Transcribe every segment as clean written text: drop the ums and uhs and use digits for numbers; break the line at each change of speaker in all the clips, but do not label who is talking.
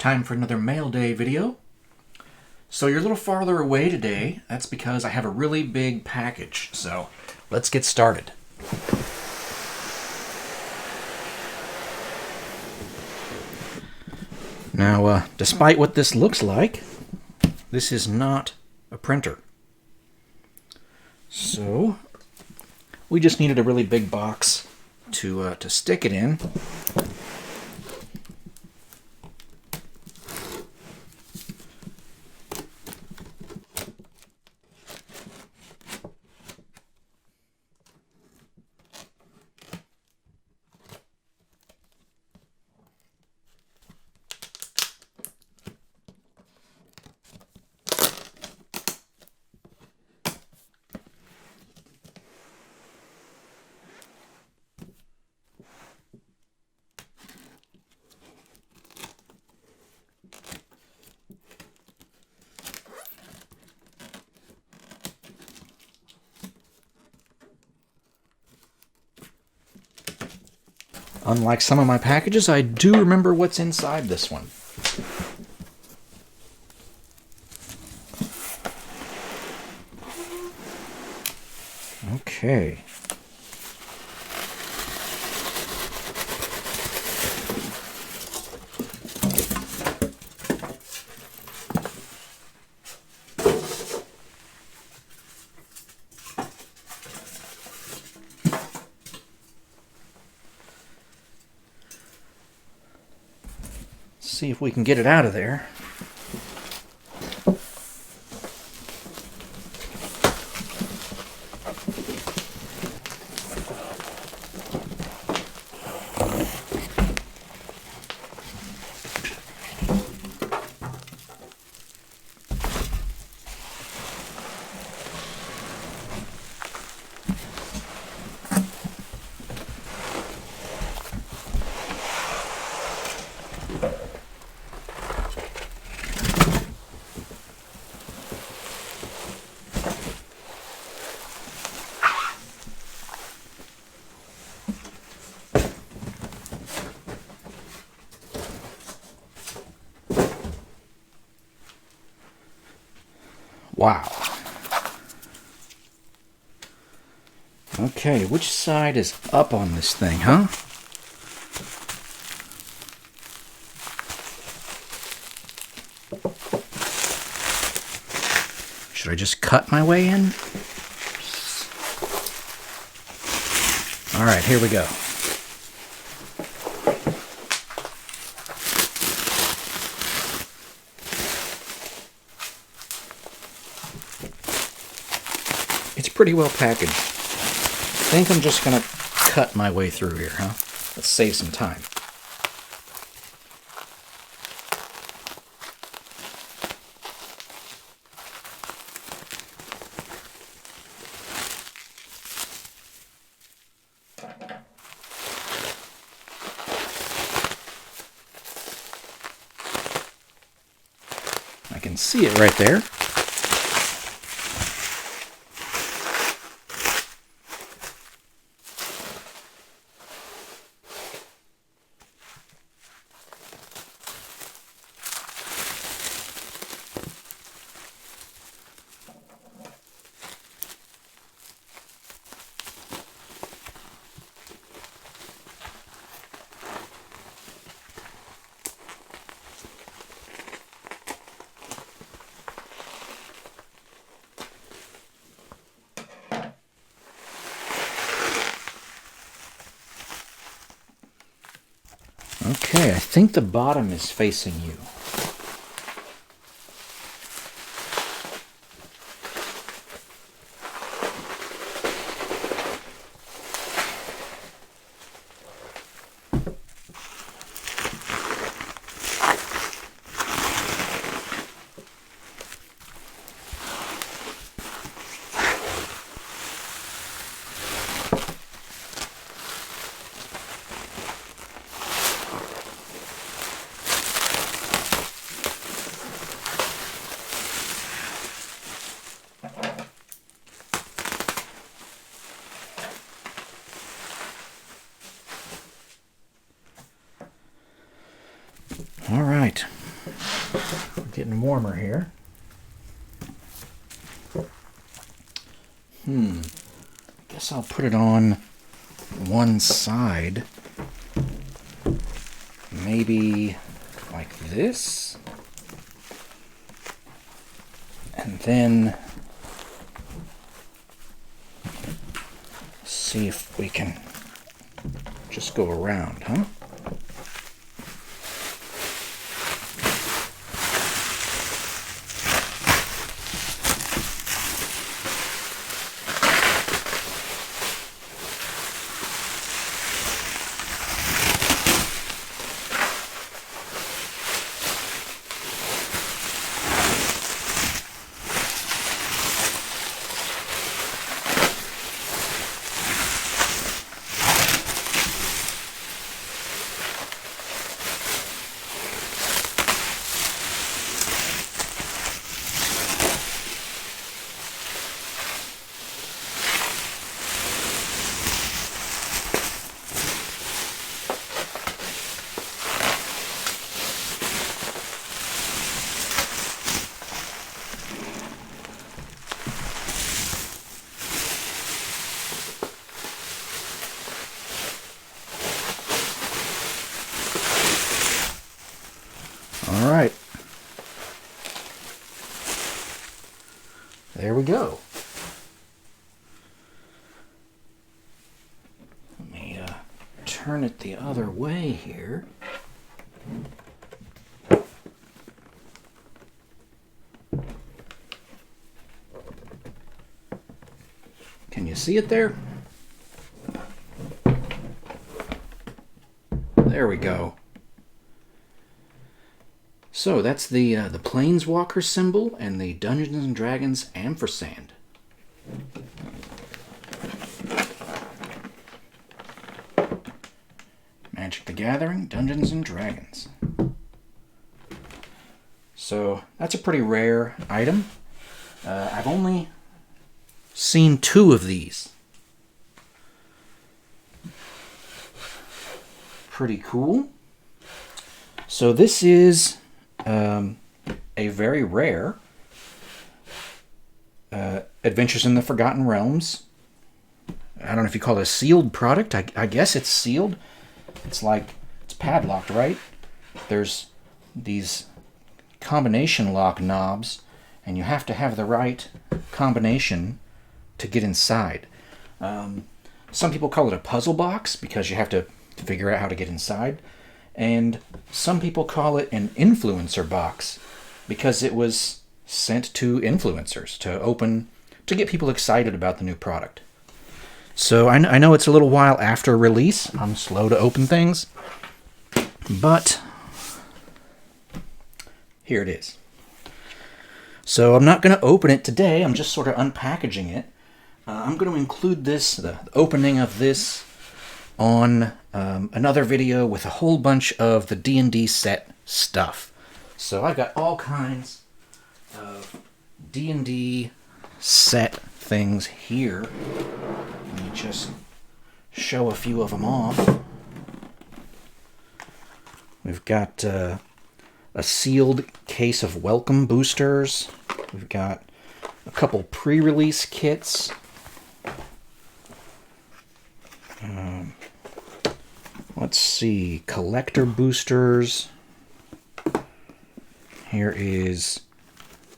Time for another mail day video. So you're a little farther away today. That's because I have a really big package. So let's get started. Now, despite what this looks like, this is not a printer. So we just needed a really big box to stick it in. Unlike some of my packages, I do remember what's inside this one. Okay. See if we can get it out of there. Wow. Okay, which side is up on this thing, huh? Should I just cut my way in? All right, here we go. It's pretty well packaged. I think I'm just gonna cut my way through here, huh? Let's save some time. I can see it right there. Okay, I think the bottom is facing you. All right. We're getting warmer here. I guess I'll put it on one side. Maybe like this. And then see if we can just go around, huh? All right. There we go. Let me turn it the other way here. Can you see it there? There we go. So that's the Planeswalker symbol and the Dungeons and Dragons ampersand. Magic the Gathering, Dungeons and Dragons. So that's a pretty rare item. I've only seen 2 of these. Pretty cool. So this is a very rare Adventures in the Forgotten Realms. I don't know if you call it a sealed product. I guess it's sealed. It's padlocked, right? There's these combination lock knobs, and you have to have the right combination to get inside. Some people call it a puzzle box because you have to figure out how to get inside. And some people call it an influencer box because it was sent to influencers to open, to get people excited about the new product. So I know it's a little while after release. I'm slow to open things. But here it is. So I'm not going to open it today. I'm just sort of unpackaging it. I'm going to include this, the opening of this, on another video with a whole bunch of the D&D set stuff. So I've got all kinds of D&D set things here. Let me just show a few of them off. We've got a sealed case of welcome boosters. We've got a couple pre-release kits. Let's see, collector boosters. Here is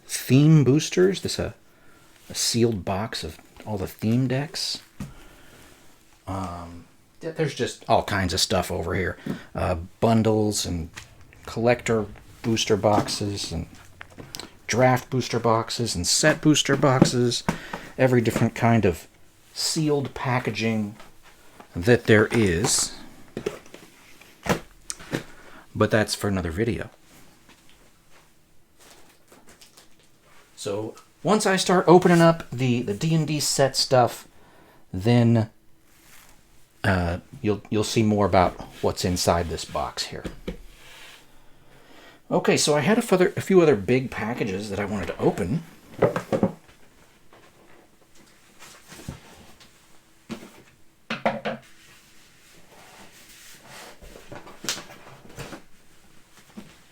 theme boosters. This is a sealed box of all the theme decks. There's just all kinds of stuff over here. Bundles and collector booster boxes and draft booster boxes and set booster boxes. Every different kind of sealed packaging that there is. But that's for another video. So once I start opening up the D&D set stuff, then you'll see more about what's inside this box here. Okay, so I had a few other big packages that I wanted to open.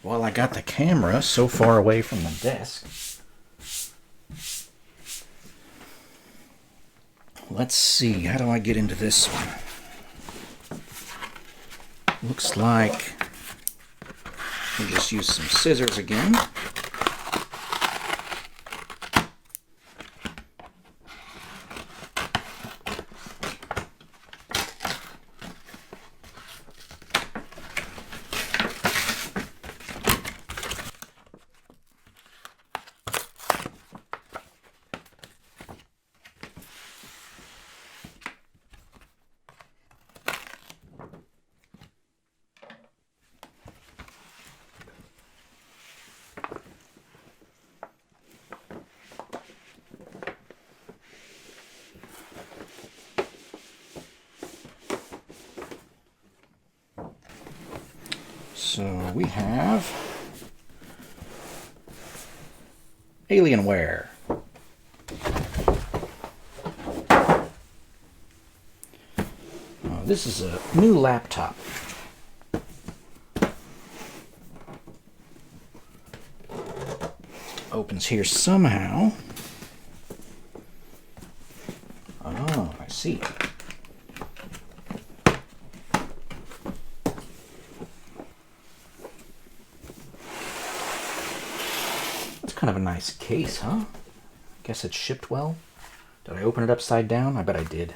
while I got the camera so far away from the desk, let's see, how do I get into this one? Looks like we'll just use some scissors again. So we have Alienware. This is a new laptop. Opens here somehow. Oh, I see. Kind of a nice case, huh? Guess it shipped well. Did I open it upside down? I bet I did.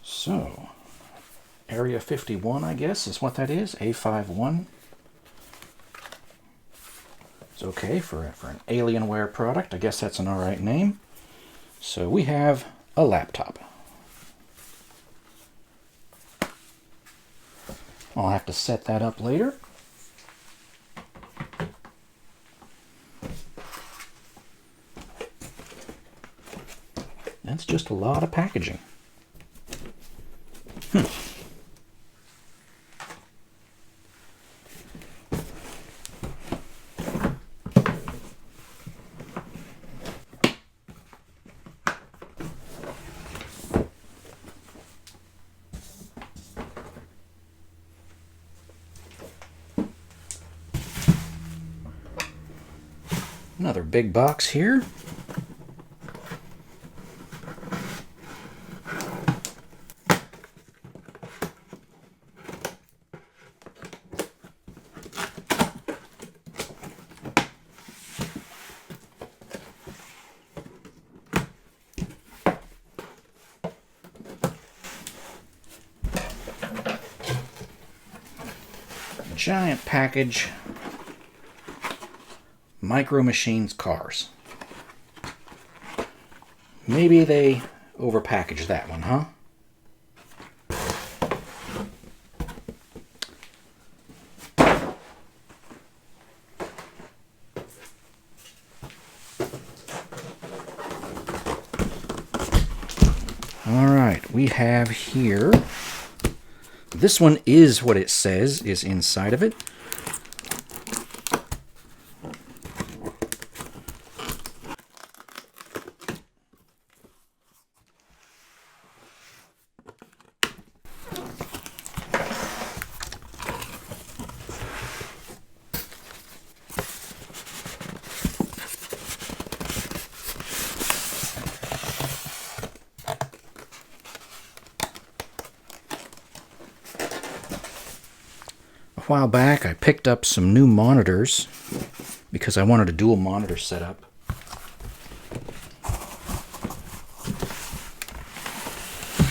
So, Area 51, I guess, is what that is. A51. It's okay for an Alienware product. I guess that's an alright name. So we have a laptop. I'll have to set that up later. That's just a lot of packaging. Another big box here. Giant package. Micro Machines cars. Maybe they overpackaged that one, huh? All right, we have here. This one is what it says is inside of it. A while back, I picked up some new monitors because I wanted a dual monitor setup.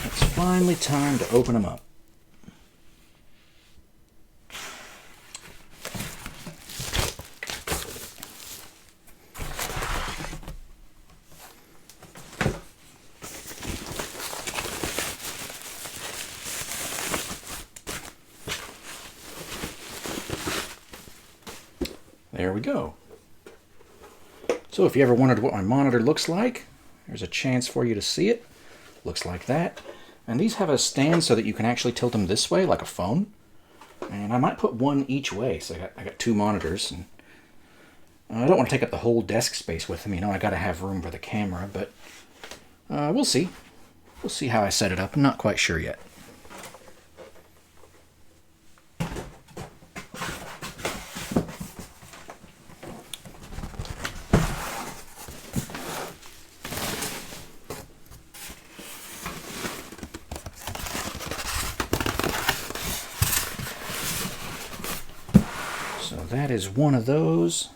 It's finally time to open them up. There we go. So if you ever wondered what my monitor looks like, there's a chance for you to see it. Looks like that. And these have a stand so that you can actually tilt them this way, like a phone. And I might put one each way, so I got two monitors. And I don't want to take up the whole desk space with them, you know, I got to have room for the camera, but We'll see. We'll see how I set it up. I'm not quite sure yet. So that is one of those.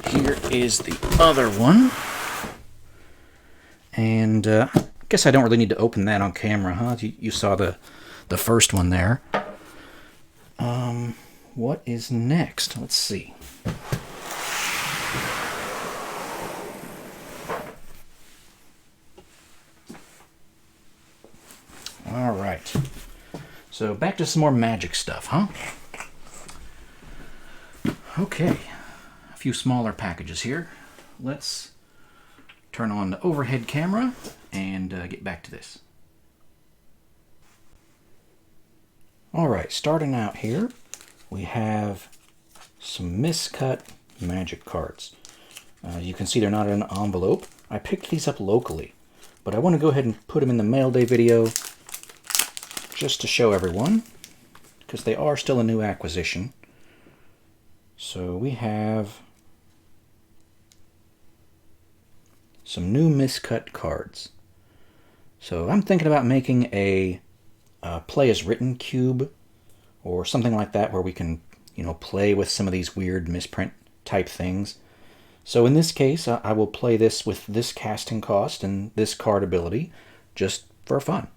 Here is the other one. And I guess I don't really need to open that on camera, huh? You saw the first one there. What is next? Let's see. All right. So back to some more Magic stuff, huh? Okay. A few smaller packages here. Let's turn on the overhead camera and get back to this. All right, starting out here, we have some miscut Magic cards. You can see they're not in an envelope. I picked these up locally, but I want to go ahead and put them in the mail day video just to show everyone, because they are still a new acquisition. So we have some new miscut cards. So I'm thinking about making a play as written cube or something like that, where we can, play with some of these weird misprint type things. So in this case, I will play this with this casting cost and this card ability just for fun.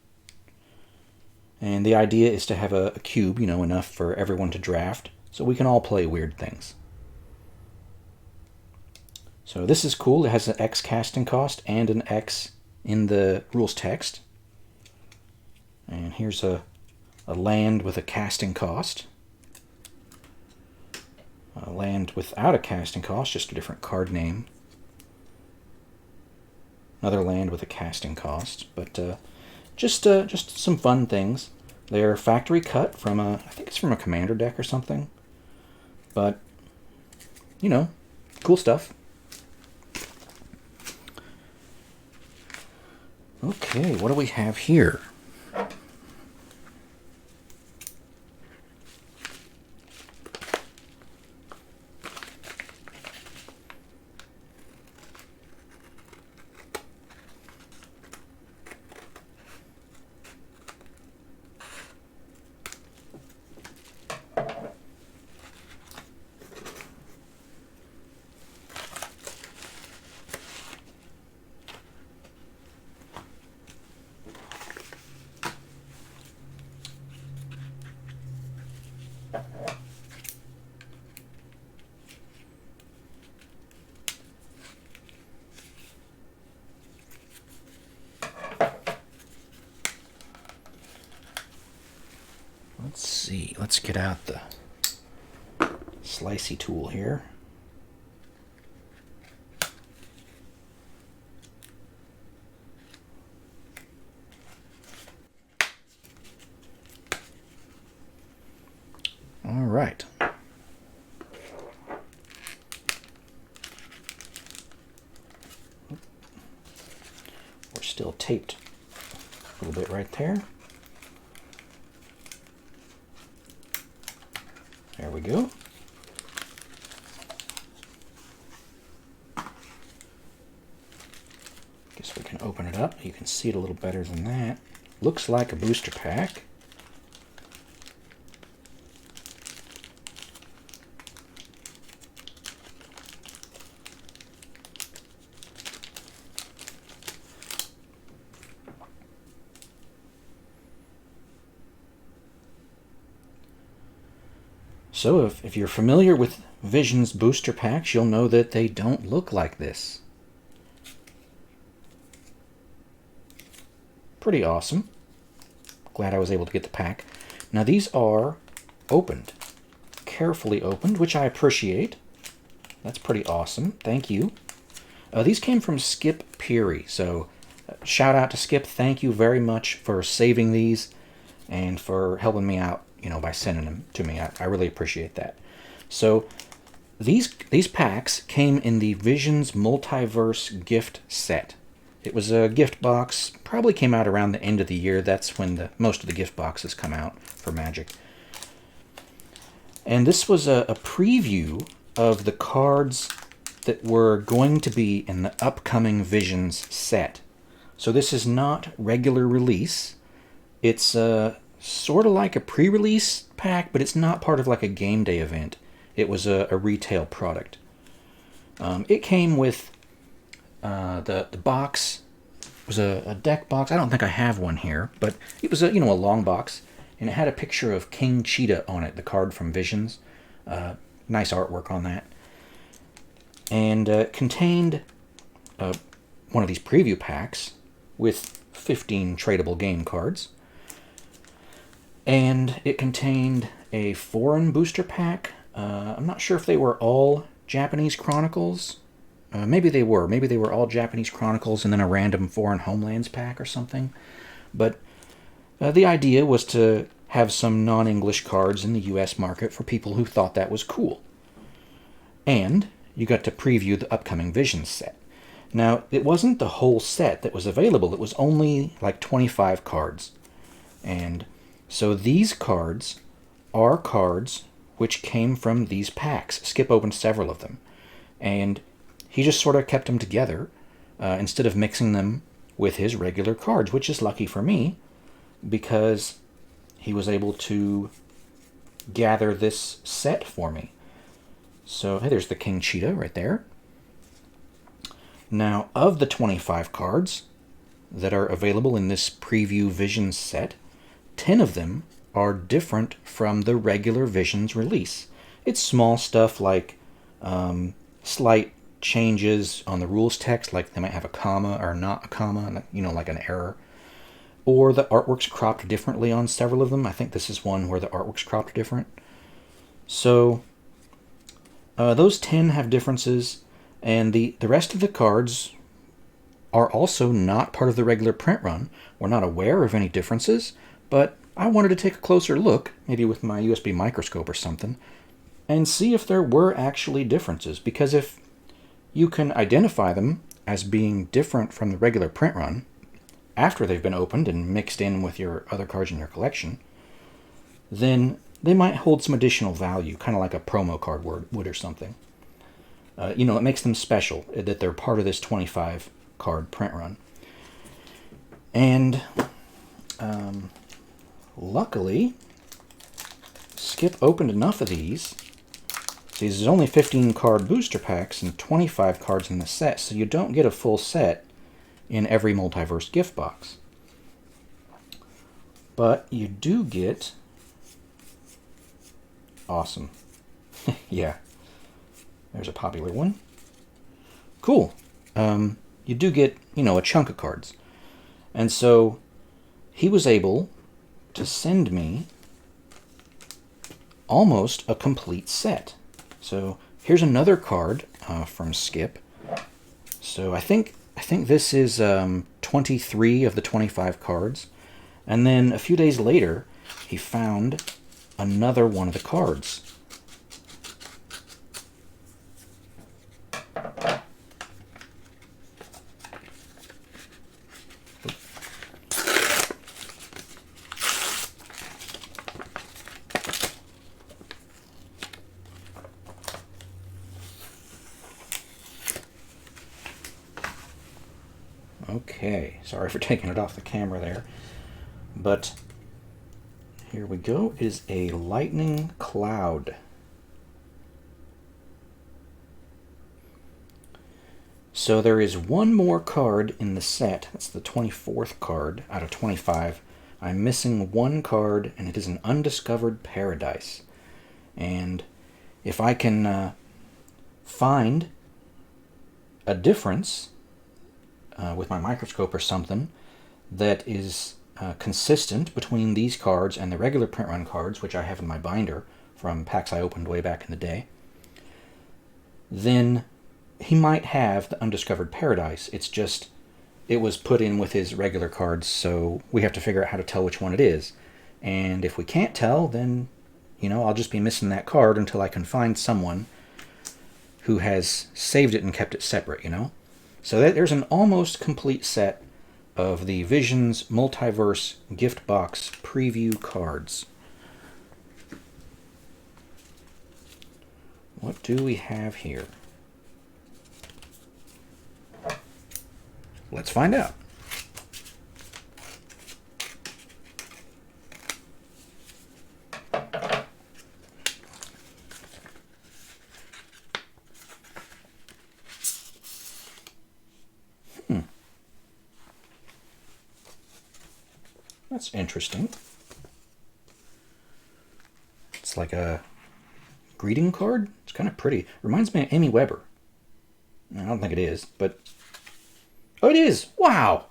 And the idea is to have a cube, enough for everyone to draft, so we can all play weird things. So this is cool. It has an X casting cost and an X in the rules text. And here's a land with a casting cost. A land without a casting cost, just a different card name. Another land with a casting cost, but just some fun things. They're factory cut from I think it's from a commander deck or something. But, cool stuff. Okay, what do we have here? Let's see. Let's get out the slicey tool here. All right. We're still taped a little bit right there. There we go. Guess we can open it up. You can see it a little better than that. Looks like a booster pack. So if you're familiar with Vision's booster packs, you'll know that they don't look like this. Pretty awesome. Glad I was able to get the pack. Now these are opened, carefully opened, which I appreciate. That's pretty awesome. Thank you. These came from Skip Peary, so shout out to Skip. Thank you very much for saving these and for helping me out, by sending them to me. I really appreciate that. So these packs came in the Visions Multiverse gift set. It was a gift box, probably came out around the end of the year. That's when most of the gift boxes come out for Magic. And this was a preview of the cards that were going to be in the upcoming Visions set. So this is not regular release. It's sort of like a pre-release pack, but it's not part of like a game day event. It was a retail product. It came with the box. It was a deck box. I don't think I have one here, but it was a long box, and it had a picture of King Cheetah on it, the card from Visions. Nice artwork on that. And contained one of these preview packs with 15 tradable game cards. And it contained a foreign booster pack. I'm not sure if they were all Japanese Chronicles. Maybe they were. Maybe they were all Japanese Chronicles and then a random foreign homelands pack or something. But the idea was to have some non-English cards in the US market for people who thought that was cool. And you got to preview the upcoming Visions set. Now, it wasn't the whole set that was available. It was only like 25 cards. And so these cards are cards which came from these packs. Skip opened several of them. And he just sort of kept them together instead of mixing them with his regular cards, which is lucky for me because he was able to gather this set for me. So, hey, there's the King Cheetah right there. Now, of the 25 cards that are available in this preview Visions set, 10 of them are different from the regular Visions release. It's small stuff like slight changes on the rules text, like they might have a comma or not a comma, like an error. Or the artwork's cropped differently on several of them. I think this is one where the artwork's cropped different. So those 10 have differences, and the rest of the cards are also not part of the regular print run. We're not aware of any differences, but I wanted to take a closer look, maybe with my USB microscope or something, and see if there were actually differences. Because if you can identify them as being different from the regular print run after they've been opened and mixed in with your other cards in your collection, then they might hold some additional value, kind of like a promo card would or something. It makes them special that they're part of this 25 card print run. And luckily, Skip opened enough of these. See, there's only 15 card booster packs and 25 cards in the set, so you don't get a full set in every Multiverse gift box. But you do get... Awesome. Yeah. There's a popular one. Cool. You do get, a chunk of cards. And so he was able to send me almost a complete set. So here's another card from Skip. So I think this is 23 of the 25 cards. And then a few days later, he found another one of the cards. Okay, sorry for taking it off the camera there, but here we go. It is a lightning cloud. So there is one more card in the set. That's the 24th card out of 25. I'm missing one card, and it is an Undiscovered Paradise. And if I can find a difference with my microscope or something that is consistent between these cards and the regular print run cards, which I have in my binder from packs I opened way back in the day, then he might have the Undiscovered Paradise. It's just, it was put in with his regular cards, so we have to figure out how to tell which one it is. And if we can't tell, then, I'll just be missing that card until I can find someone who has saved it and kept it separate, you know? So there's an almost complete set of the Visions Multiverse Gift Box Preview cards. What do we have here? Let's find out. That's interesting. It's like a greeting card. It's kind of pretty. Reminds me of Amy Weber. I don't think it is, but... Oh, it is! Wow!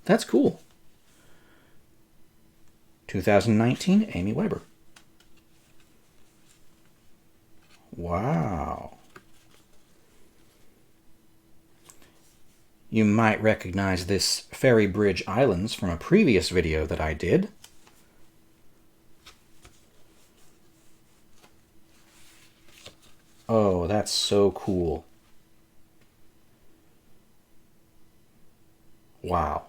That's cool. 2019, Amy Weber. Wow. You might recognize this Fairy Bridge Islands from a previous video that I did. Oh, that's so cool. Wow.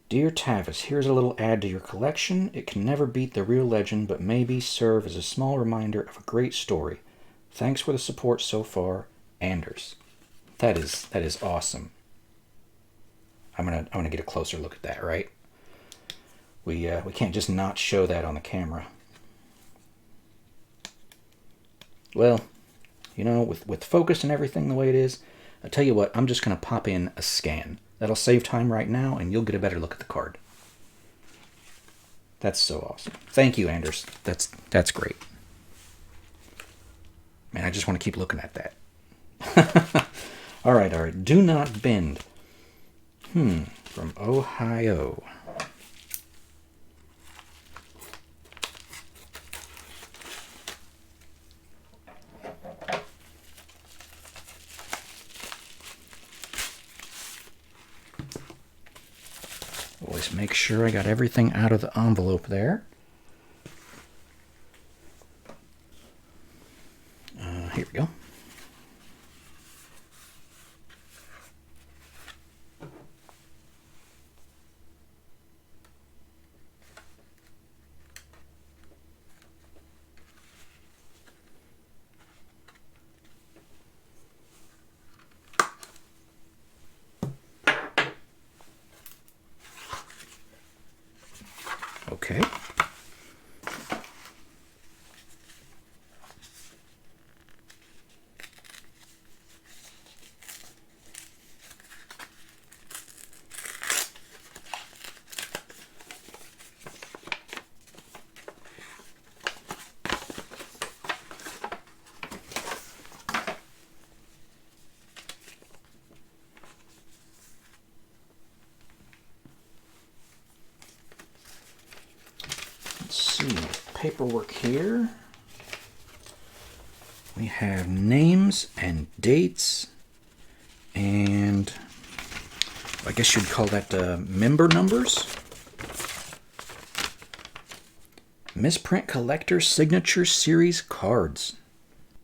Dear Tavis, here's a little add to your collection. It can never beat the real legend, but maybe serve as a small reminder of a great story. Thanks for the support so far, Anders. That is awesome. I'm gonna get a closer look at that, right? We can't just not show that on the camera. Well, you know, with focus and everything the way it is, I tell you what, I'm just gonna pop in a scan. That'll save time right now, and you'll get a better look at the card. That's so awesome. Thank you, Anders. That's great. Man, I just want to keep looking at that. All right. Do not bend. From Ohio. Always make sure I got everything out of the envelope there. Here we go. Okay. Let's see, paperwork here. We have names and dates, and I guess you'd call that member numbers. Misprint Collector Signature Series cards.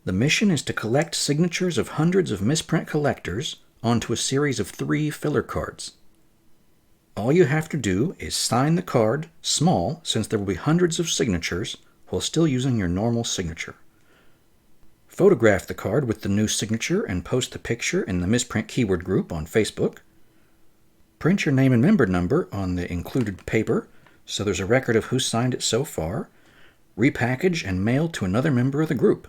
The mission is to collect signatures of hundreds of misprint collectors onto a series of 3 filler cards. All you have to do is sign the card small, since there will be hundreds of signatures, while still using your normal signature. Photograph the card with the new signature and post the picture in the Misprint Keyword group on Facebook. Print your name and member number on the included paper, so there's a record of who signed it so far. Repackage and mail to another member of the group.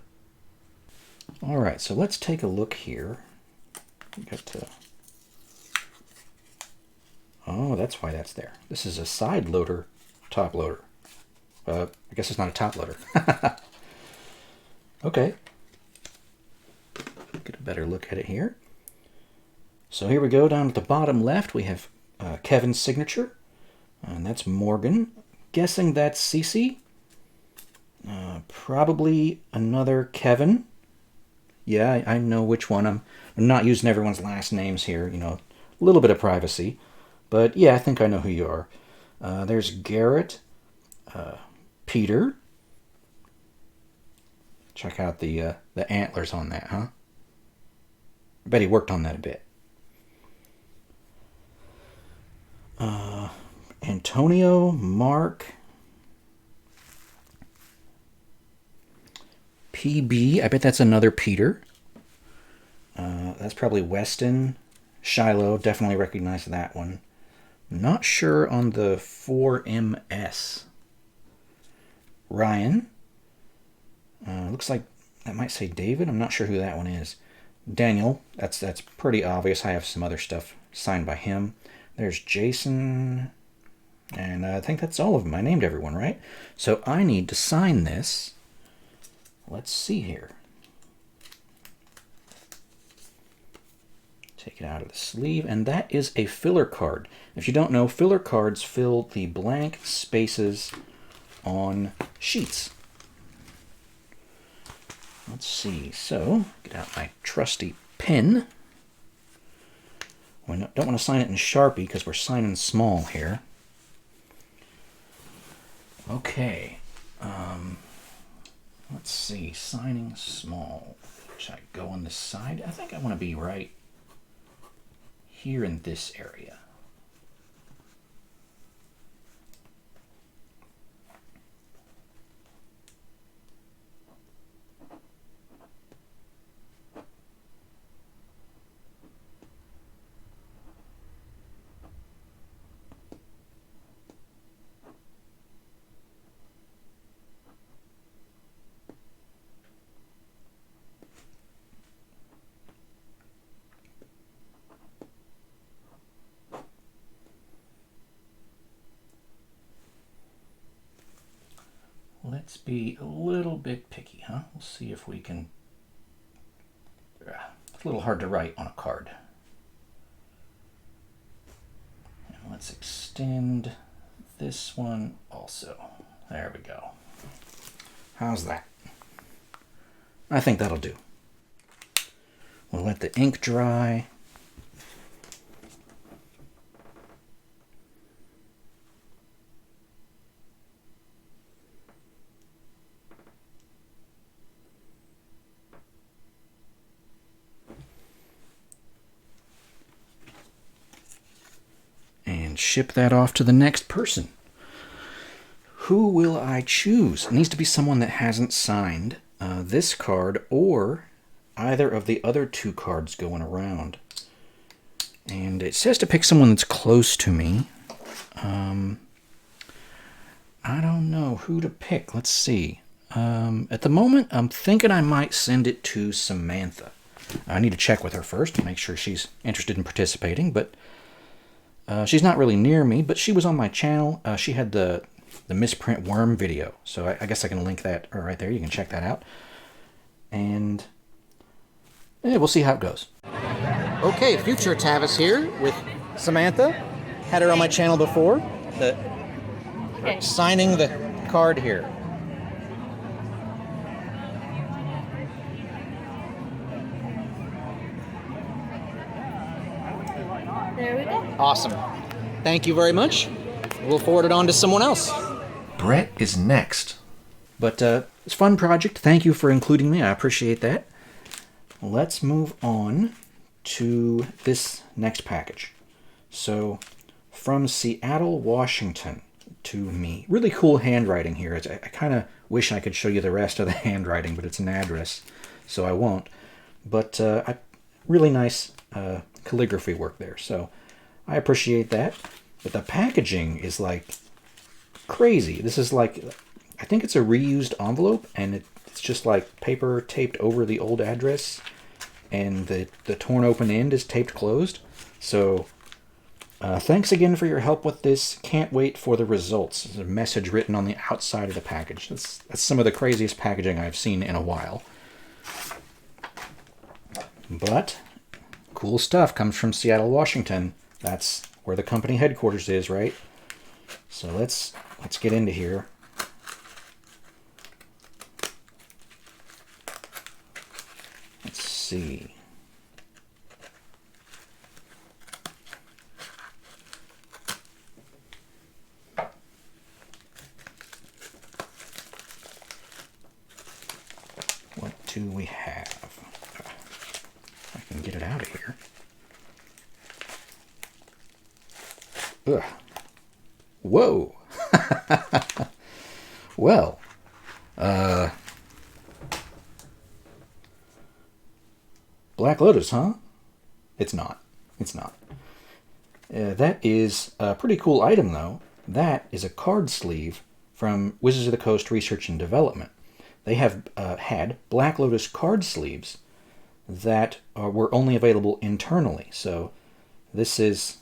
Alright, so let's take a look here. We got to... Oh, that's why that's there. This is a side loader, top loader. I guess it's not a top loader. Okay. Get a better look at it here. So here we go, down at the bottom left, we have Kevin's signature. And that's Morgan. Guessing that's Cece. Probably another Kevin. Yeah, I know which one. I'm not using everyone's last names here, you know, a little bit of privacy. But yeah, I think I know who you are. There's Garrett, Peter, Check out the antlers on that, huh? I bet he worked on that a bit. Antonio, Mark, PB. I bet that's another Peter. That's probably Weston. Shiloh, definitely recognize that one. Not sure on the 4MS. Ryan. Looks like that might say David. I'm not sure who that one is. Daniel. That's pretty obvious. I have some other stuff signed by him. There's Jason. And I think that's all of them. I named everyone, right? So I need to sign this. Let's see here. Take it out of the sleeve, and that is a filler card. If you don't know, filler cards fill the blank spaces on sheets. Let's see. So, get out my trusty pen. We don't want to sign it in Sharpie because we're signing small here. Okay. Let's see. Signing small. Should I go on this side? I think I want to be right here in this area. Let's be a little bit picky, huh? We'll see if we can... It's a little hard to write on a card. And let's extend this one also. There we go. How's that? I think that'll do. We'll let the ink dry. And ship that off to the next person. Who will I choose? It needs to be someone that hasn't signed this card or either of the other two cards going around. And it says to pick someone that's close to me. I don't know who to pick. Let's see. At the moment, I'm thinking I might send it to Samantha. I need to check with her first to make sure she's interested in participating, but she's not really near me, but she was on my channel. She had the misprint worm video, so I guess I can link that right there. You can check that out. And yeah, we'll see how it goes. Okay, future Tavis here with Samantha. Had her on my channel before. Signing the card here.
There we go.
Awesome. Thank you very much. We'll forward it on to someone else.
Brett is next.
But it's a fun project. Thank you for including me. I appreciate that. Let's move on to this next package. So, from Seattle, Washington to me. Really cool handwriting here. I kind of wish I could show you the rest of the handwriting, but it's an address, so I won't. But really nice calligraphy work there, so I appreciate that. But the packaging is like crazy. This is like, I think it's a reused envelope, and it's just like paper taped over the old address, and the torn open end is taped closed. So thanks again for your help with this. Can't wait for the results. There's a message written on the outside of the package. That's some of the craziest packaging I've seen in a while. But cool stuff comes from Seattle, Washington. That's where the company headquarters is, right? So let's get into here. Let's see. can get it out of here. Ugh. Whoa. Well, Black Lotus, huh? It's not. It's not. That is a pretty cool item, though. That is a card sleeve from Wizards of the Coast Research and Development. They have had Black Lotus card sleeves that were only available internally. So this is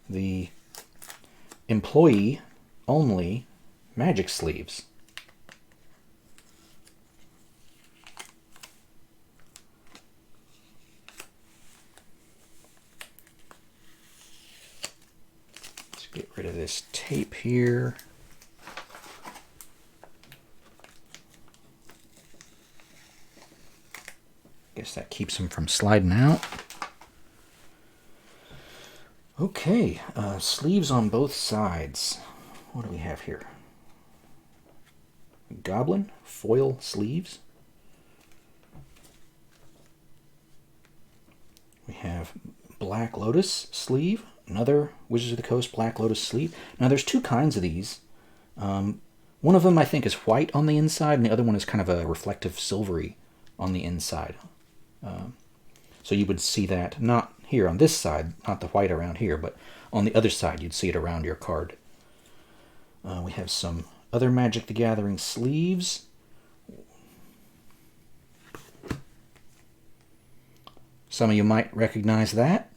the employee-only Magic sleeves. Let's get rid of this tape here. Guess that keeps them from sliding out. Okay, sleeves on both sides. What do we have here? Goblin foil sleeves. We have Black Lotus sleeve, another Wizards of the Coast Black Lotus sleeve. Now there's two kinds of these. One of them I think is white on the inside, and the other one is kind of a reflective silvery on the inside. So you would see that not here on this side, not the white around here, but on the other side you'd see it around your card. We have some other Magic the Gathering sleeves. Some of you might recognize that.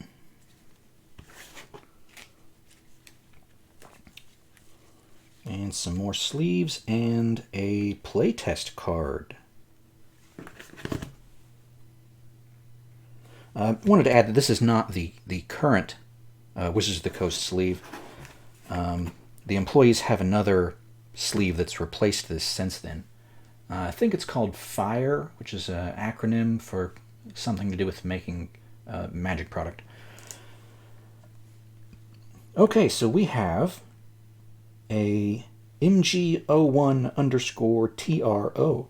And some more sleeves and a playtest card. I wanted to add that this is not the current Wizards of the Coast sleeve. The employees have another sleeve that's replaced this since then. I think it's called FIRE, which is an acronym for something to do with making magic product. Okay, so we have a MG01_TRO.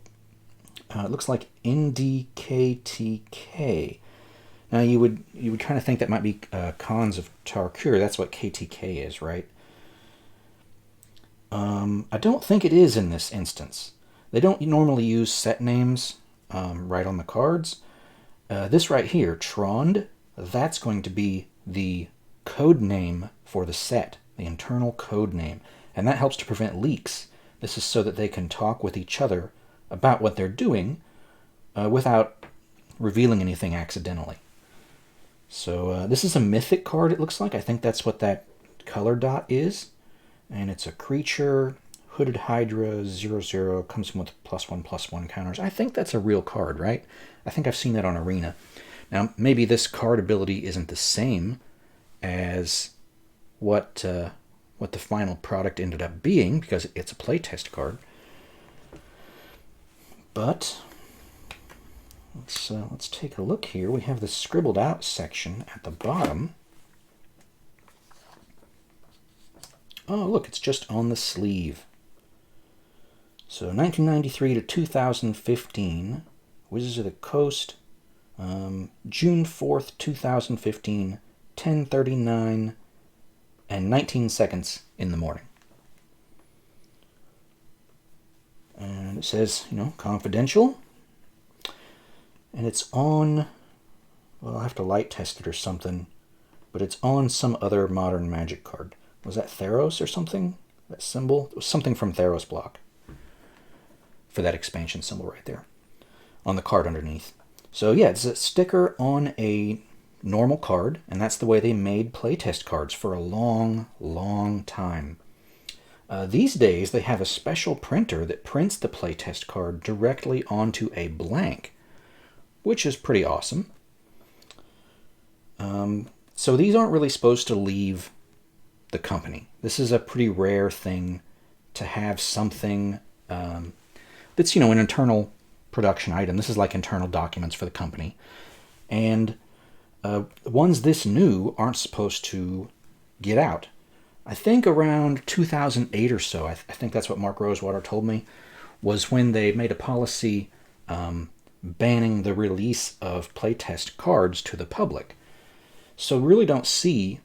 It looks like NDKTK. Now you would kind of think that might be Khans of Tarkir. That's what KTK is, right? I don't think it is in this instance. They don't normally use set names right on the cards. This right here, Trond, that's going to be the code name for the set, the internal code name. And that helps to prevent leaks. This is so that they can talk with each other about what they're doing without revealing anything accidentally. So this is a mythic card, it looks like. I think that's what that color dot is. And it's a creature, Hooded Hydra, 0/0, comes in with +1/+1 counters. I think that's a real card, right? I think I've seen that on Arena. Now, maybe this card ability isn't the same as what the final product ended up being, because it's a playtest card. But let's take a look here. We have the scribbled out section at the bottom. Oh, look, it's just on the sleeve. So 1993 to 2015, Wizards of the Coast, June 4th, 2015, 10:39 and 19 seconds in the morning. And it says, confidential. And it's on, well, I'll have to light test it or something, but it's on some other modern Magic card. Was that Theros or something? That symbol? It was something from Theros block. For that expansion symbol right there. On the card underneath. So yeah, it's a sticker on a normal card, and that's the way they made playtest cards for a long, long time. These days, they have a special printer that prints the playtest card directly onto a blank, which is pretty awesome. So these aren't really supposed to leave the company. This is a pretty rare thing to have something that's, an internal production item. This is like internal documents for the company. And ones this new aren't supposed to get out. I think around 2008 or so, I think that's what Mark Rosewater told me, was when they made a policy banning the release of playtest cards to the public. So really don't see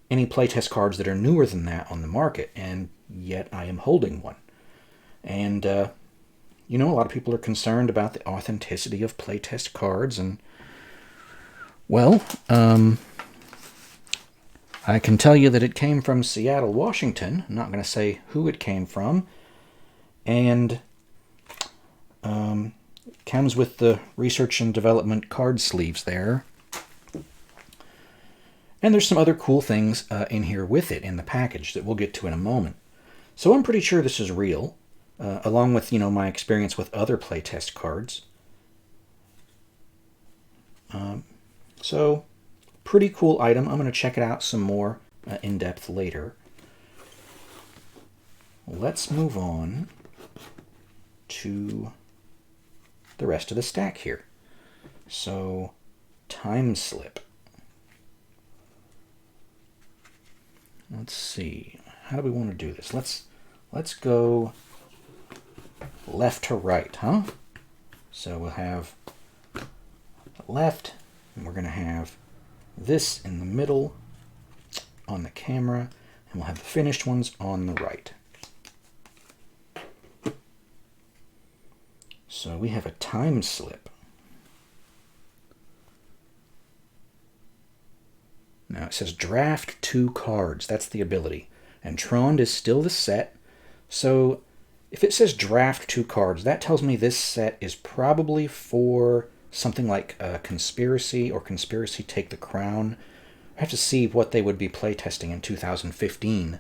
any playtest cards that are newer than that on the market, and yet I am holding one. And, you know, a lot of people are concerned about the authenticity of playtest cards, and, well, I can tell you that it came from Seattle, Washington. I'm not going to say who it came from. And comes with the research and development card sleeves there. And there's some other cool things in here with it in the package that we'll get to in a moment. So I'm pretty sure this is real, along with, you know, my experience with other playtest cards. So pretty cool item. I'm going to check it out some more in depth later. Let's move on to the rest of the stack here. So, time slip. Let's see. How do we want to do this? Let's go left to right, huh? So we'll have left, and we're going to have this in the middle on the camera, and we'll have the finished ones on the right. So we have a time slip. Now it says draft 2 cards. That's the ability. And Trond is still the set. So if it says draft 2 cards, that tells me this set is probably for something like Conspiracy or Conspiracy Take the Crown. I have to see what they would be playtesting in 2015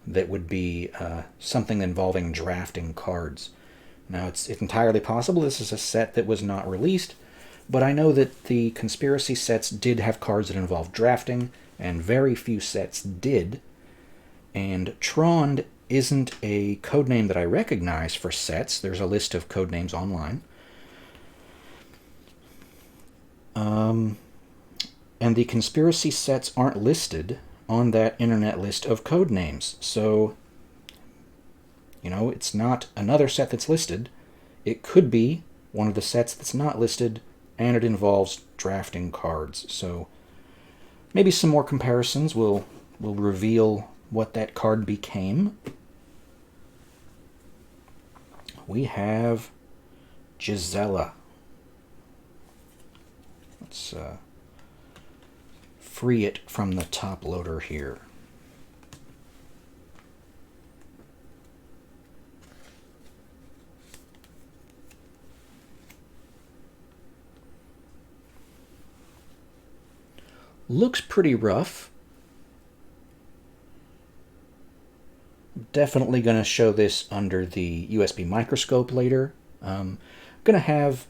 that would be something involving drafting cards. Now, it's entirely possible this is a set that was not released, but I know that the Conspiracy sets did have cards that involved drafting, and very few sets did. And Trond isn't a codename that I recognize for sets. There's a list of codenames online. And the Conspiracy sets aren't listed on that internet list of codenames. So, you know, it's not another set that's listed. It could be one of the sets that's not listed, and it involves drafting cards. So maybe some more comparisons will reveal what that card became. We have Gisela. Let's free it from the top loader here. Looks pretty rough. Definitely going to show this under the USB microscope later. I'm going to have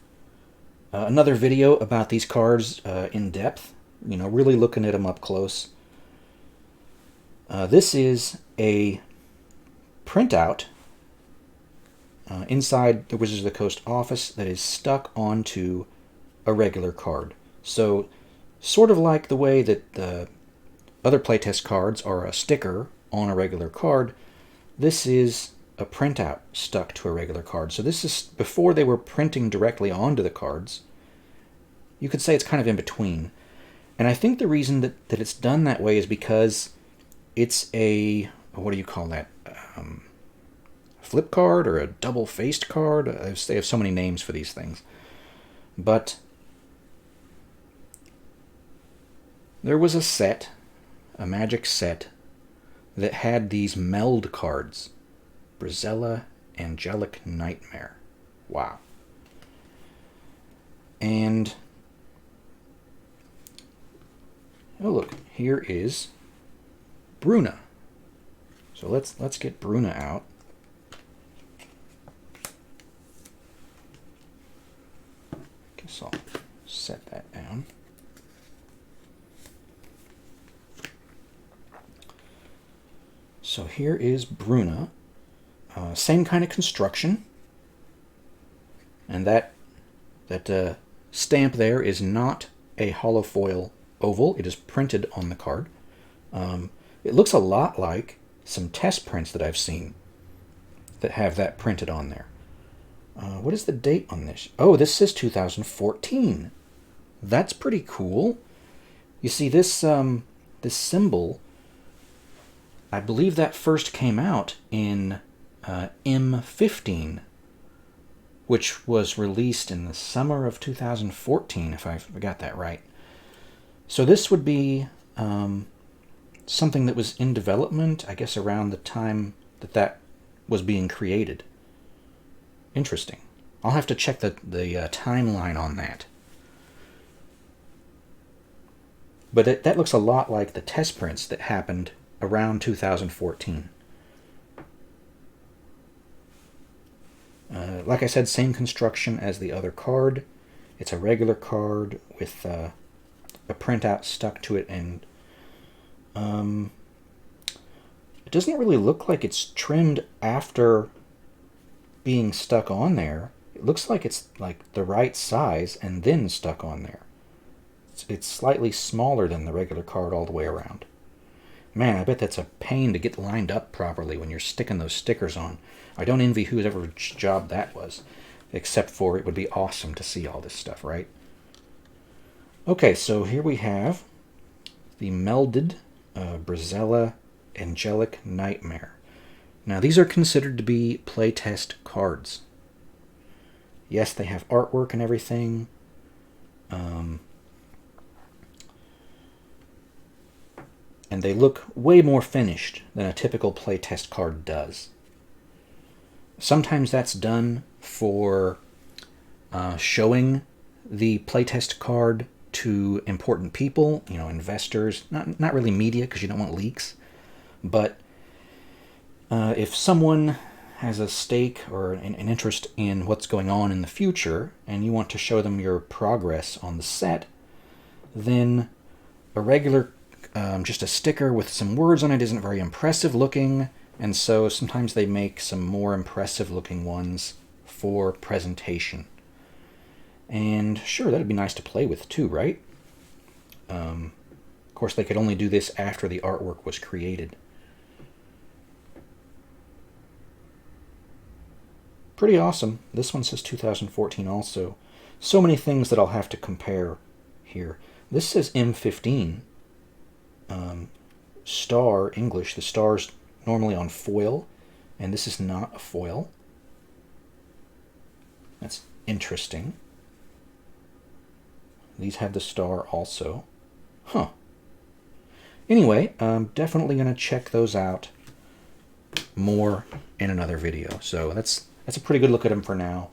another video about these cards in depth, you know, really looking at them up close. This is a printout inside the Wizards of the Coast office that is stuck onto a regular card. So sort of like the way that the other playtest cards are a sticker on a regular card, this is a printout stuck to a regular card. So this is before they were printing directly onto the cards. You could say it's kind of in between. And I think the reason that it's done that way is because it's a, what do you call that? Flip card or a double-faced card? They have so many names for these things. But there was a set, a Magic set, that had these meld cards. Brazella Angelic Nightmare. Wow. And, oh look, here is Bruna. So let's get Bruna out. Guess I'll set that down. So here is Bruna. Same kind of construction. And that stamp there is not a hollow foil oval. It is printed on the card. It looks a lot like some test prints that I've seen that have that printed on there. What is the date on this? Oh, this says 2014. That's pretty cool. You see, this this symbol, I believe that first came out in M15, which was released in the summer of 2014, if I got that right. So this would be something that was in development, I guess, around the time that that was being created. Interesting. I'll have to check the timeline on that. But that looks a lot like the test prints that happened around 2014. Like I said, same construction as the other card. It's a regular card with a printout stuck to it, and it doesn't really look like it's trimmed after being stuck on there. It looks like it's like the right size and then stuck on there. It's slightly smaller than the regular card all the way around. Man, I bet that's a pain to get lined up properly when you're sticking those stickers on. I don't envy whoever's job that was, except for it would be awesome to see all this stuff, right? Okay, so here we have the melded Brazella Angelic Nightmare. Now, these are considered to be playtest cards. Yes, they have artwork and everything. And they look way more finished than a typical playtest card does. Sometimes that's done for showing the playtest card to important people, you know, investors, not really media because you don't want leaks, but if someone has a stake or an interest in what's going on in the future and you want to show them your progress on the set, then a regular just a sticker with some words on it isn't very impressive looking, and so sometimes they make some more impressive looking ones for presentation. And sure, that'd be nice to play with too, right? Of course, they could only do this after the artwork was created. Pretty awesome. This one says 2014 also. So many things that I'll have to compare here. This says M15. Star English. The star's normally on foil, and this is not a foil. That's interesting. These have the star also. Huh. Anyway, I'm definitely going to check those out more in another video. So that's a pretty good look at them for now.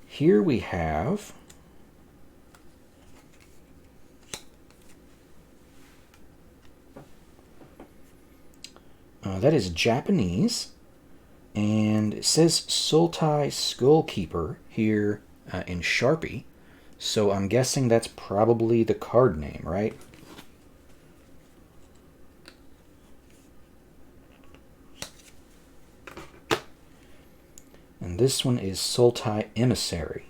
Here we have that is Japanese, and it says Sultai Skullkeeper here in Sharpie, so I'm guessing that's probably the card name, right? And this one is Sultai Emissary.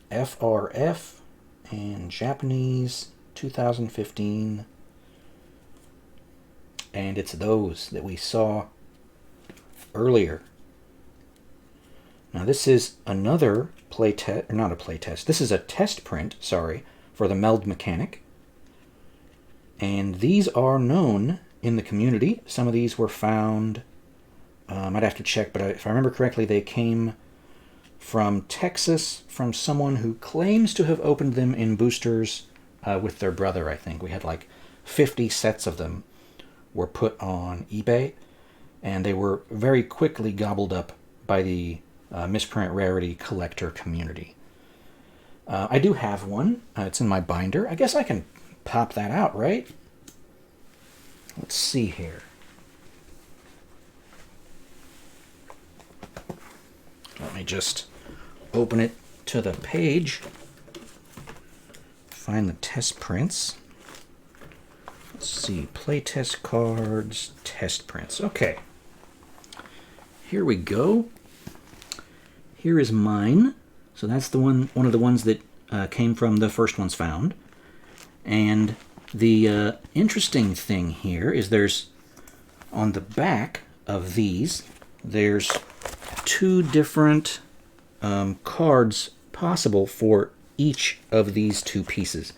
FRF and Japanese 2015, and it's those that we saw earlier. Now this is another playtest, or not a playtest, this is a test print, sorry, for the Meld mechanic, and these are known in the community. Some of these were found, I'd have to check, but if I remember correctly, they came from Texas, from someone who claims to have opened them in boosters with their brother, I think. We had like 50 sets of them were put on eBay, and they were very quickly gobbled up by the Misprint Rarity collector community. I do have one. It's in my binder. I guess I can pop that out, right? Let's see here. Let me just open it to the page. Find the test prints. Let's see, playtest cards, test prints. Okay, here we go. Here is mine. So that's the one of the ones that came from the first ones found. And the interesting thing here is there's on the back of these, there's 2 different cards possible for each of these 2 pieces.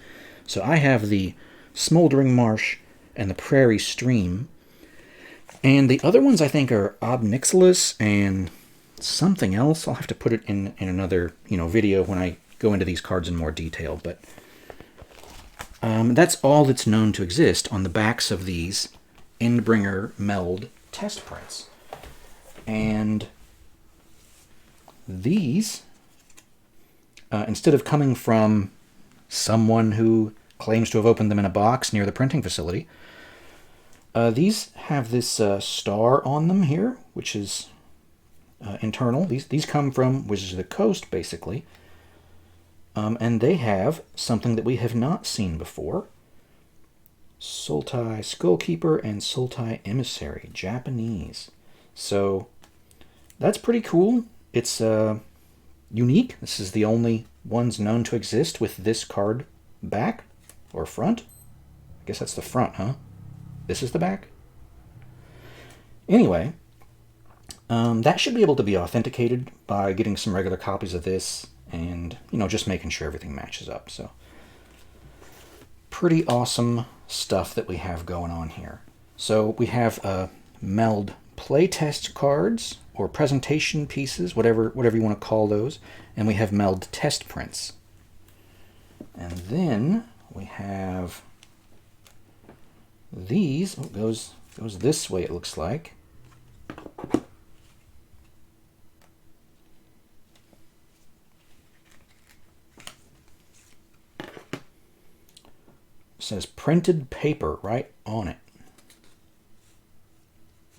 So I have the Smoldering Marsh and the Prairie Stream. And the other ones I think are Obnixilis and something else. I'll have to put it in another video when I go into these cards in more detail. But that's all that's known to exist on the backs of these Endbringer Meld test prints. And these, instead of coming from someone who claims to have opened them in a box near the printing facility, these have this star on them here, which is internal. These come from Wizards of the Coast, basically. And they have something that we have not seen before. Sultai Skullkeeper and Sultai Emissary, Japanese. So that's pretty cool. It's unique. This is the only ones known to exist with this card back or front. I guess that's the front, huh? This is the back? Anyway, that should be able to be authenticated by getting some regular copies of this and, just making sure everything matches up. So, pretty awesome stuff that we have going on here. So, we have Meld playtest cards or presentation pieces, whatever you want to call those, and we have Meld test prints. And then we have these. It goes this way, it looks like. It says printed paper right on it.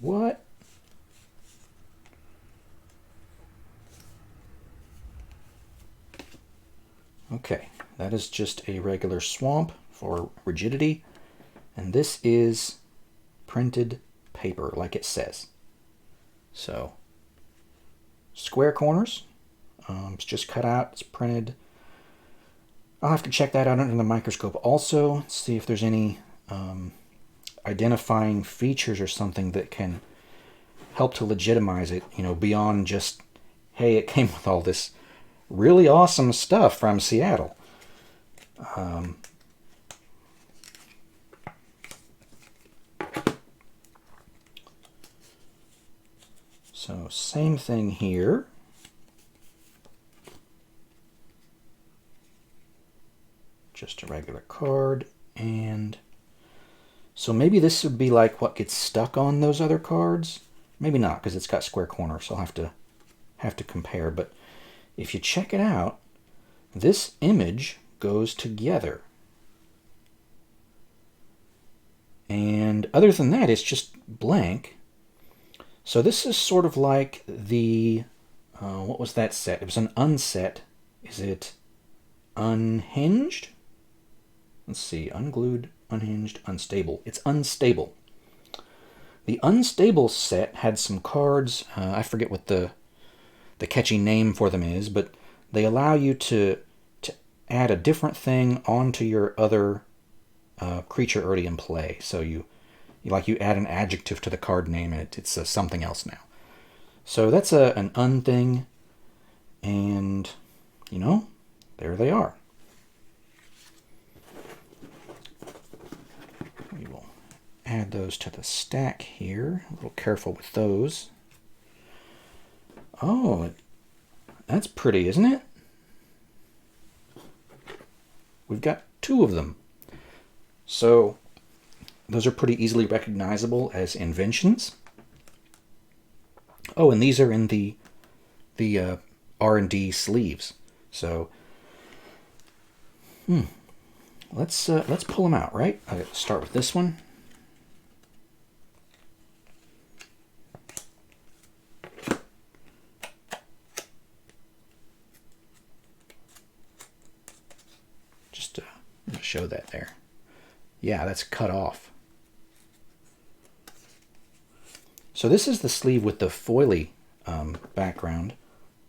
What? Okay, that is just a regular swamp for rigidity. And this is printed paper, like it says. So, square corners. It's just cut out. It's printed. I'll have to check that out under the microscope also. See if there's any identifying features or something that can help to legitimize it, beyond just, hey, it came with all this really awesome stuff from Seattle. So same thing here. Just a regular card. And so maybe this would be like what gets stuck on those other cards. Maybe not, because it's got square corners, so I'll have to compare. But if you check it out, this image goes together. And other than that, it's just blank. So this is sort of like the, what was that set? It was an unset. Is it unhinged? Let's see, unglued, unhinged, unstable. It's unstable. The unstable set had some cards, I forget what the catchy name for them is, but they allow you to add a different thing onto your other creature already in play. So you add an adjective to the card name and it's something else now. So that's an unthing, and there they are. We will add those to the stack here. A little careful with those. Oh, that's pretty, isn't it? We've got 2 of them. So those are pretty easily recognizable as inventions. Oh, and these are in the R&D sleeves. So, let's pull them out, right? I'll start with this one. Just to show that there. Yeah, that's cut off. So this is the sleeve with the foily background.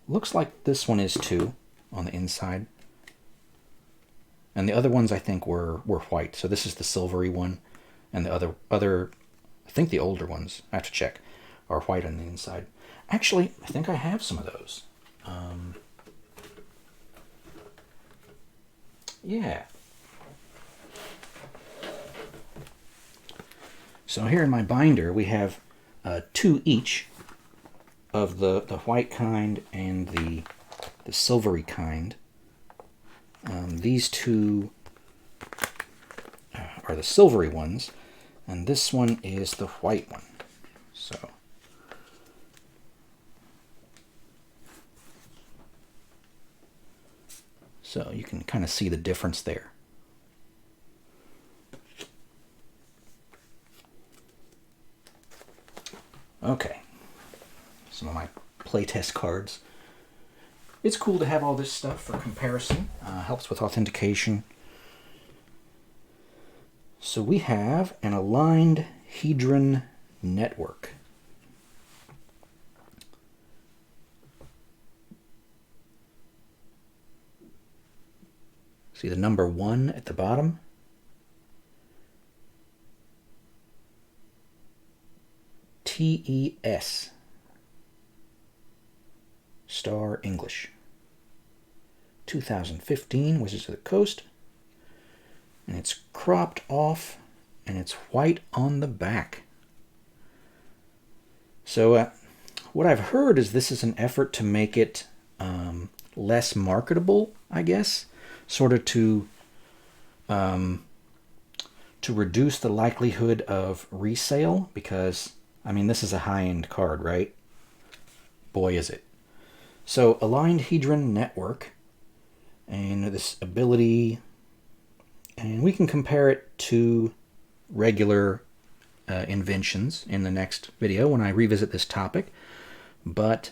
Looks like this one is too on the inside. And the other ones I think were white. So this is the silvery one, and the other I think the older ones, I have to check, or white on the inside. Actually, I think I have some of those. Yeah. So here in my binder, we have 2 each of the white kind and the silvery kind. These 2 are the silvery ones, and this one is the white one. So you can kind of see the difference there. Okay, some of my playtest cards. It's cool to have all this stuff for comparison. Helps with authentication. So we have an aligned hedron network. See the number 1 at the bottom? TES. Star English. 2015, Wizards of the Coast. And it's cropped off, and it's white on the back. So what I've heard is this is an effort to make it less marketable, I guess. Sort of to reduce the likelihood of resale, because, I mean, this is a high-end card, right? Boy, is it. So, aligned hedron network, and this ability, and we can compare it to regular inventions in the next video when I revisit this topic, but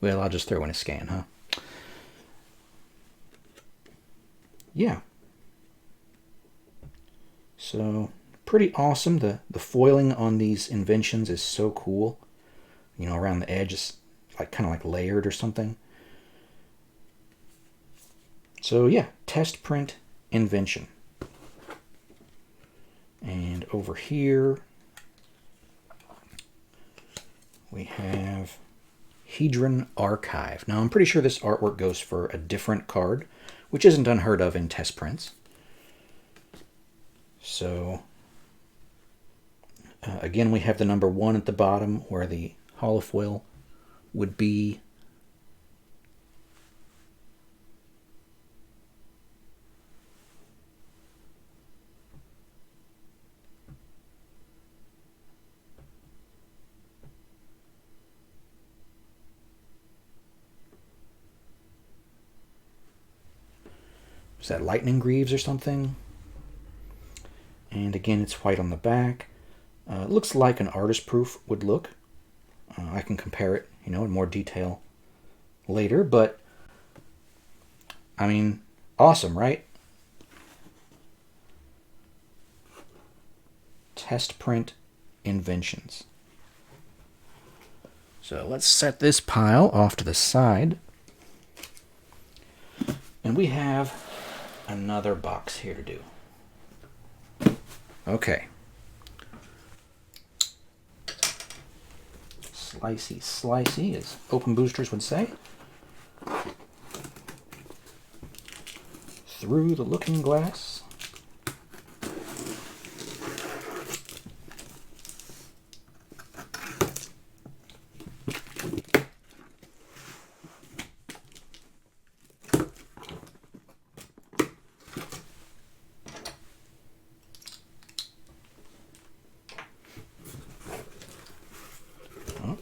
well, I'll just throw in a scan, huh? Yeah. So, pretty awesome. The foiling on these inventions is so cool. You know, around the edge is like kind of like layered or something. So yeah, test print invention. And over here we have Hedron Archive. Now I'm pretty sure this artwork goes for a different card, which isn't unheard of in test prints. So again, we have the number 1 at the bottom where the holofoil would be. Is that Lightning Greaves or something? And again, it's white on the back. It looks like an artist proof would look. I can compare it, you know, in more detail later, but I mean, awesome, right? Test print inventions. So let's set this pile off to the side. And we have another box here to do. Okay. Slicey, slicey, as open boosters would say. Through the looking glass.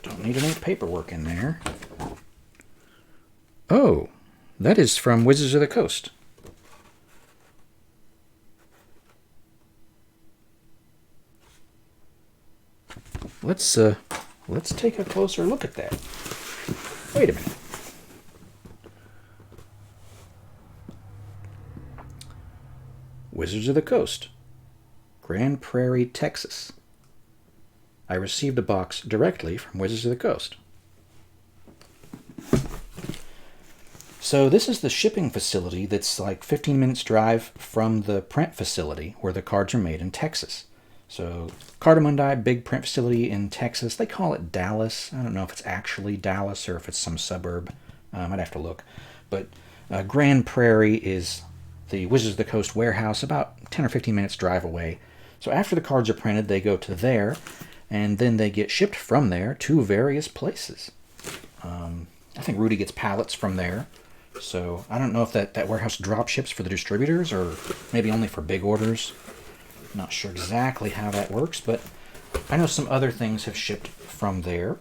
Don't need any paperwork in there. Oh, that is from Wizards of the Coast. Let's take a closer look at that. Wait a minute. Wizards of the Coast, Grand Prairie, Texas. I received the box directly from Wizards of the Coast. So this is the shipping facility that's like 15 minutes drive from the print facility where the cards are made in Texas. So Cardamundi, big print facility in Texas. They call it Dallas. I don't know if it's actually Dallas or if it's some suburb. I'd have to look. But Grand Prairie is the Wizards of the Coast warehouse, about 10 or 15 minutes drive away. So after the cards are printed, they go to there, and then they get shipped from there to various places. I think Rudy gets pallets from there. So I don't know if that warehouse drop ships for the distributors or maybe only for big orders. Not sure exactly how that works, but I know some other things have shipped from there.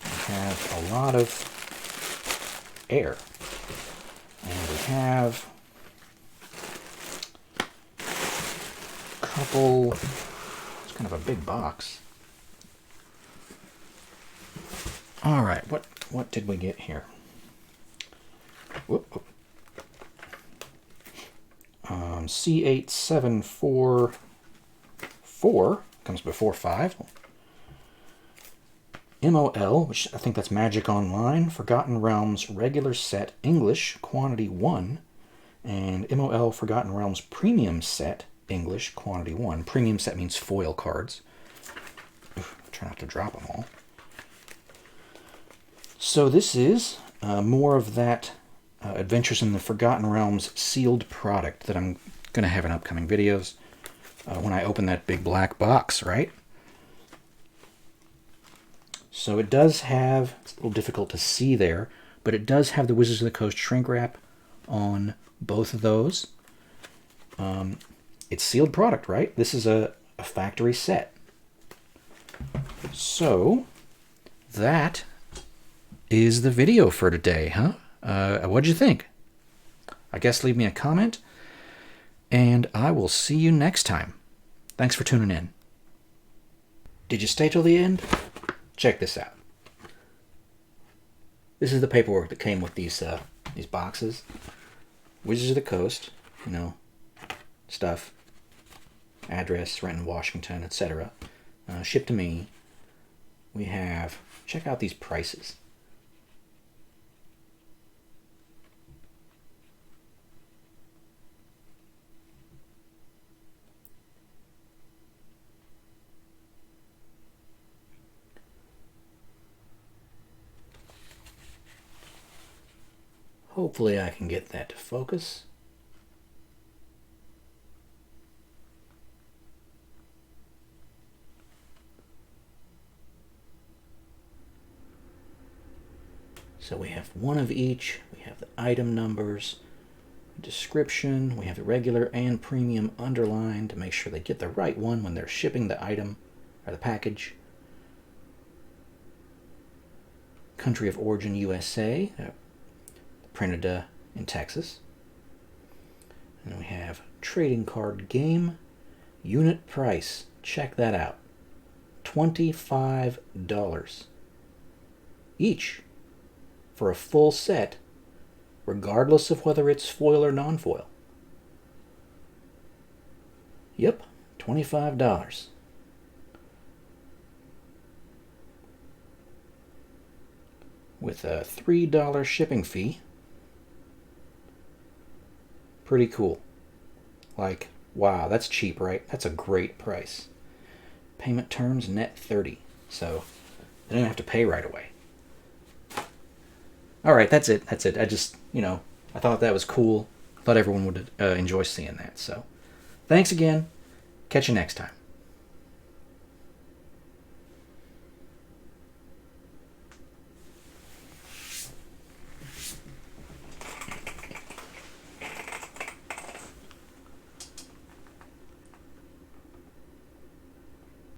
We have a lot of air. And we have a couple, it's kind of a big box. All right, what did we get here? Whoop, whoop. C8744 comes before 5. MOL, which I think that's Magic Online, Forgotten Realms regular set English quantity 1, and MOL Forgotten Realms premium set English quantity 1. Premium set means foil cards. Try not to drop them all. So this is more of that Adventures in the Forgotten Realms sealed product that I'm going to have in upcoming videos when I open that big black box, right? So it does have, it's a little difficult to see there, but it does have the Wizards of the Coast shrink wrap on both of those. It's sealed product, right? This is a factory set. So that is the video for today, huh? What'd you think? I guess leave me a comment, and I will see you next time. Thanks for tuning in. Did you stay till the end? Check this out. This is the paperwork that came with these boxes. Wizards of the Coast, you know, stuff, address, Renton, Washington, etc. Shipped to me. We have, check out these prices. Hopefully I can get that to focus. So we have one of each. We have the item numbers, description. We have the regular and premium underlined to make sure they get the right one when they're shipping the item or the package. Country of origin USA. Printed in Texas. And then we have trading card game, unit price. Check that out. $25 each for a full set, regardless of whether it's foil or non-foil. Yep, $25. With a $3 shipping fee. Pretty cool. Like, wow, that's cheap, right? That's a great price. Payment terms, net 30. So, I didn't have to pay right away. Alright, that's it. That's it. I just, I thought that was cool. Thought everyone would enjoy seeing that. So, thanks again. Catch you next time.